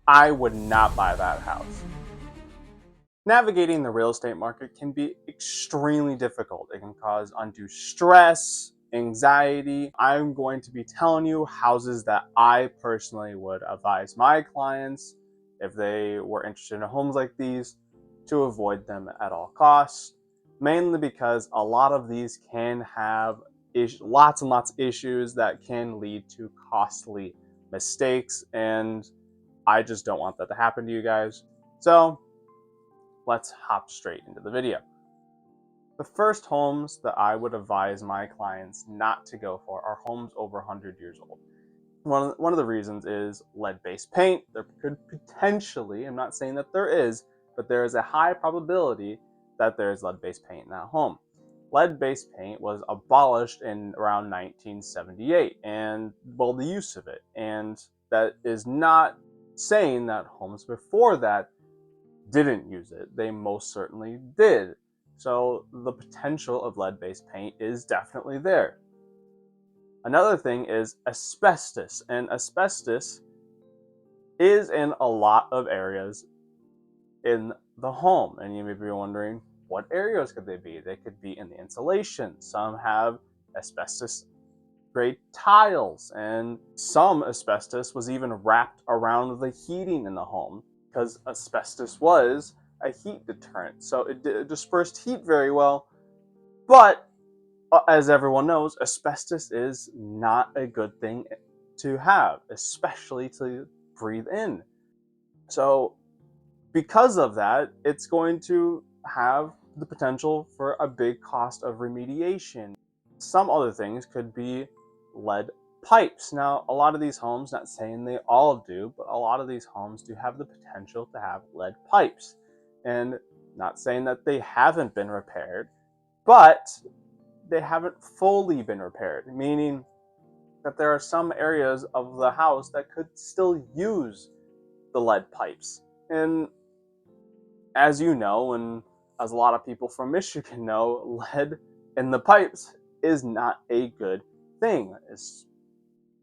I would not buy that house. Navigating the real estate market can be extremely difficult. It can cause undue stress, anxiety. I'm going to be telling you houses that I personally would advise my clients, if they were interested in homes like these, to avoid them at all costs. Mainly because a lot of these can have lots and lots of issues that can lead to costly mistakes, and I just don't want that to happen to you guys. So let's hop straight into the video. The first homes that I would advise my clients not to go for are homes over 100 years old. One of the reasons is lead-based paint. There could potentially, I'm not saying that there is, but there is a high probability that there is lead-based paint in that home. Lead-based paint was abolished in around 1978, and well, the use of it. And that is not saying that homes before that didn't use it. They most certainly did. So the potential of lead-based paint is definitely there. Another thing is asbestos, and asbestos is in a lot of areas in the home. And you may be wondering, what areas could they be? They could be in the insulation. Some have asbestos grade tiles, and some asbestos was even wrapped around the heating in the home, because asbestos was a heat deterrent. So it dispersed heat very well, but as everyone knows, asbestos is not a good thing to have, especially to breathe in. So because of that, it's going to have the potential for a big cost of remediation. Some other things could be lead pipes. Now, a lot of these homes, not saying they all do, but a lot of these homes do have the potential to have lead pipes. And not saying that they haven't been repaired, but they haven't fully been repaired, meaning that there are some areas of the house that could still use the lead pipes. And as you know, and as a lot of people from Michigan know, lead in the pipes is not a good thing.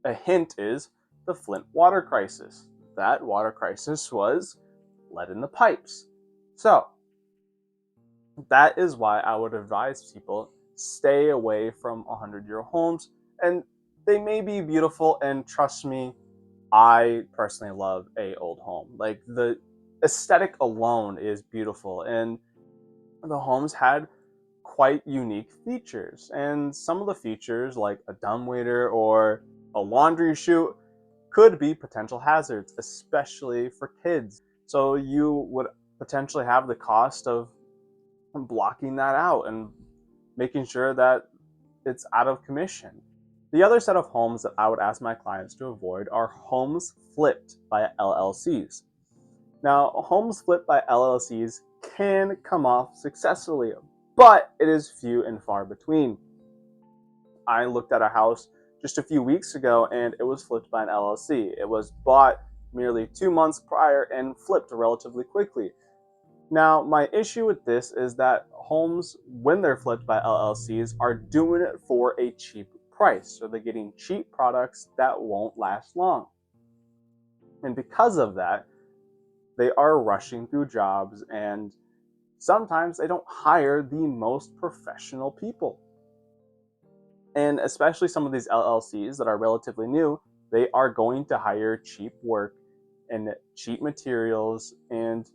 A hint is the Flint water crisis. That water crisis was lead in the pipes. So that is why I would advise people stay away from 100-year homes. And they may be beautiful, and trust me, I personally love a old home. Like, the aesthetic alone is beautiful, and the homes had quite unique features. And some of the features, like a dumbwaiter or a laundry chute, could be potential hazards, especially for kids. So you would potentially have the cost of blocking that out and making sure that it's out of commission. The other set of homes that I would ask my clients to avoid are homes flipped by LLCs. Now, homes flipped by LLCs can come off successfully, but it is few and far between. I looked at a house just a few weeks ago, and it was flipped by an LLC. It was bought merely 2 months prior and flipped relatively quickly. Now, my issue with this is that homes, when they're flipped by LLCs, are doing it for a cheap price. So they're getting cheap products that won't last long. And because of that, they are rushing through jobs, and sometimes they don't hire the most professional people. And especially some of these LLCs that are relatively new, they are going to hire cheap work and cheap materials, and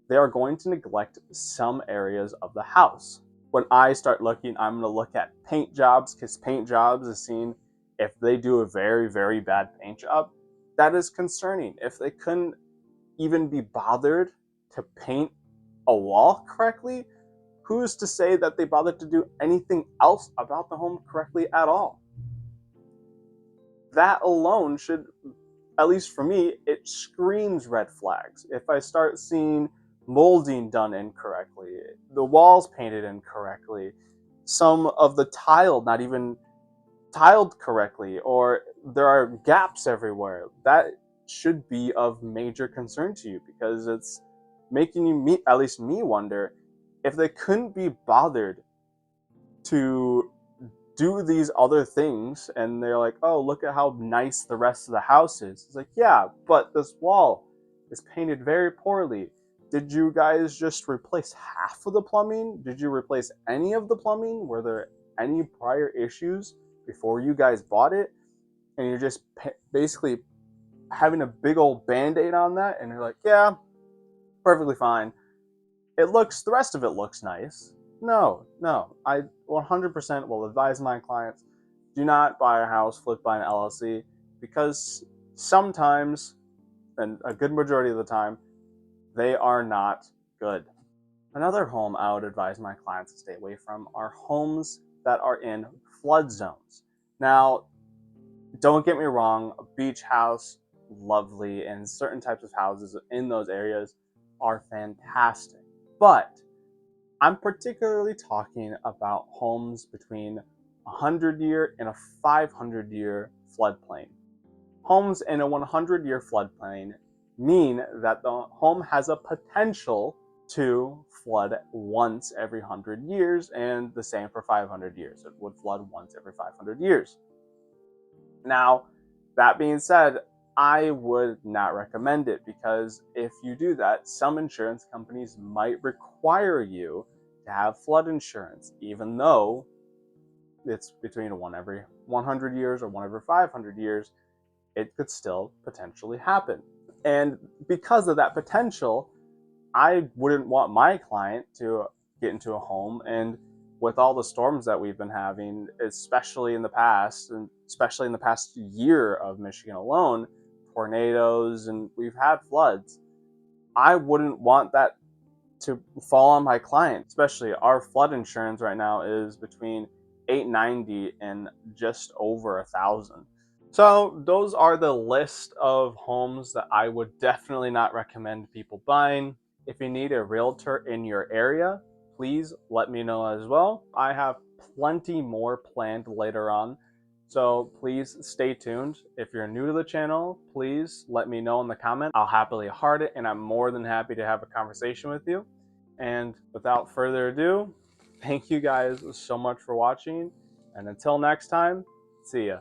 they are going to neglect some areas of the house. When I start looking, I'm going to look at paint jobs, because paint jobs is seen, if they do a very, very bad paint job, that is concerning. If they couldn't even be bothered to paint a wall correctly, who's to say that they bothered to do anything else about the home correctly at all? That alone should, at least for me, it screams red flags. If I start seeing molding done incorrectly, the walls painted incorrectly, some of the tile not even tiled correctly, or there are gaps everywhere, that should be of major concern to you, because it's making you, at least me, wonder if they couldn't be bothered to do these other things, and they're like, oh, look at how nice the rest of the house is. It's like, yeah, but this wall is painted very poorly. Did you guys just replace half of the plumbing? Did you replace any of the plumbing? Were there any prior issues before you guys bought it? And you're just basically having a big old band-aid on that, and you're like, yeah, perfectly fine. The rest of it looks nice. No, I 100% will advise my clients, do not buy a house flipped by an LLC, because sometimes, and a good majority of the time, they are not good. Another home I would advise my clients to stay away from are homes that are in flood zones. Now, don't get me wrong, a beach house, lovely, and certain types of houses in those areas are fantastic. But I'm particularly talking about homes between a 100-year and a 500-year floodplain. Homes in a 100-year floodplain mean that the home has a potential to flood once every 100 years, and the same for 500 years. It would flood once every 500 years. Now, that being said, I would not recommend it, because if you do that, some insurance companies might require you to have flood insurance, even though it's between one every 100 years or one every 500 years, it could still potentially happen. And because of that potential, I wouldn't want my client to get into a home, and with all the storms that we've been having, especially in the past, and especially in the past year of Michigan alone, tornadoes, and we've had floods, I wouldn't want that to fall on my client. Especially our flood insurance right now is between $890 and just over $1,000. So those are the list of homes that I would definitely not recommend people buying. If you need a realtor in your area, please let me know as well. I have plenty more planned later on, so please stay tuned. If you're new to the channel, please let me know in the comment. I'll happily heart it, and I'm more than happy to have a conversation with you. And without further ado, thank you guys so much for watching, and until next time, see ya.